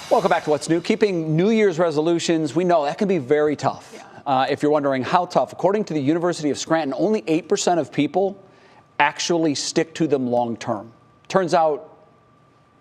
Welcome back to What's New. Keeping New Year's resolutions, we know that can be very tough. If you're wondering how tough, according to the University of Scranton, only 8% of people actually stick to them long term. Turns out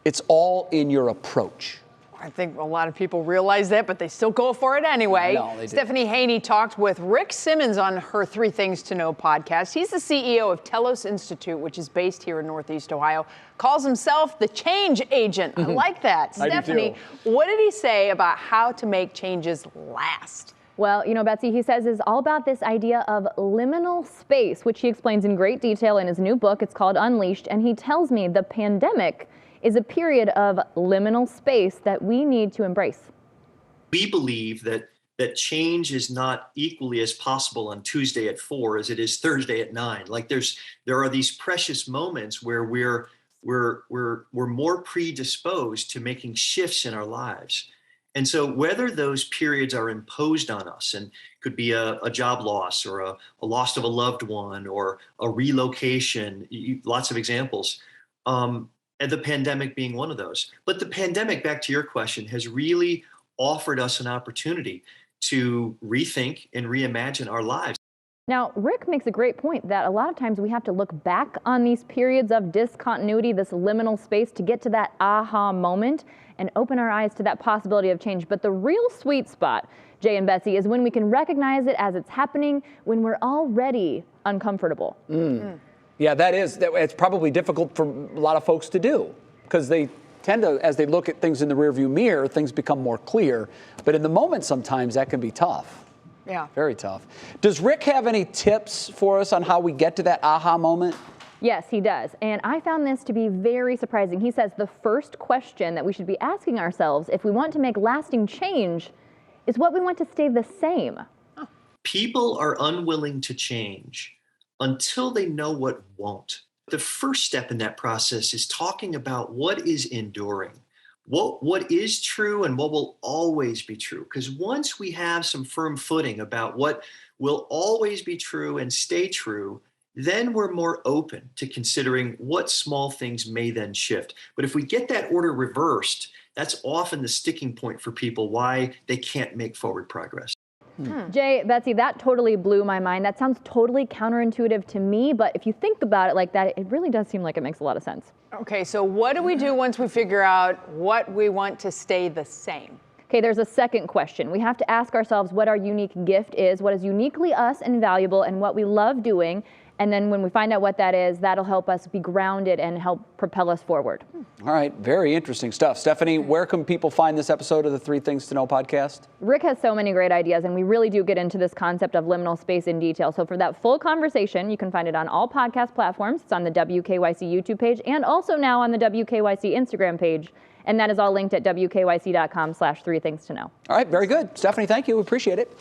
it's all in your approach. I think a lot of people realize that, but they still go for it anyway. No, they do. Stephanie Haney talked with Rick Simmons on her 3 Things to Know podcast. He's the CEO of Telos Institute, which is based here in Northeast Ohio. Calls himself the change agent. I like that. I do Stephanie, too. what did he say about how to make changes last? Well, you know, Betsy, he says is all about this idea of liminal space, which he explains in great detail in his new book. It's called Unleashed. And he tells me the pandemic is a period of liminal space that we need to embrace. We believe that change is not equally as possible on Tuesday at 4 as it is Thursday at 9. Like there are these precious moments where we're more predisposed to making shifts in our lives. And so whether those periods are imposed on us, and could be a job loss or a loss of a loved one or a relocation, lots of examples, and the pandemic being one of those. But the pandemic, back to your question, has really offered us an opportunity to rethink and reimagine our lives. Now, Rick makes a great point that a lot of times we have to look back on these periods of discontinuity, this liminal space, to get to that aha moment and open our eyes to that possibility of change. But the real sweet spot, Jay and Betsy, is when we can recognize it as it's happening when we're already uncomfortable. Yeah, it's probably difficult for a lot of folks to do because they tend to, as they look at things in the rearview mirror, things become more clear. But in the moment, sometimes that can be tough. Yeah. Very tough. Does Rick have any tips for us on how we get to that aha moment? Yes, he does. And I found this to be very surprising. He says the first question that we should be asking ourselves if we want to make lasting change is what we want to stay the same. People are unwilling to change until they know what won't. The first step in that process is talking about what is enduring, what is true and what will always be true. Because once we have some firm footing about what will always be true and stay true, then we're more open to considering what small things may then shift. But if we get that order reversed, that's often the sticking point for people why they can't make forward progress. Jay, Betsy, that totally blew my mind. That sounds totally counterintuitive to me, but if you think about it like that, it really does seem like it makes a lot of sense. Okay, so what do we do once we figure out what we want to stay the same? Okay, there's a second question. We have to ask ourselves what our unique gift is, what is uniquely us and valuable, and what we love doing. And then when we find out what that is, that'll help us be grounded and help propel us forward. All right, very interesting stuff. Stephanie, where can people find this episode of the 3 Things to Know podcast? Rick has so many great ideas, and we really do get into this concept of liminal space in detail. So for that full conversation, you can find it on all podcast platforms. It's on the WKYC YouTube page and also now on the WKYC Instagram page. And that is all linked at WKYC.com/3thingsto know. All right, very good. Stephanie, thank you. We appreciate it.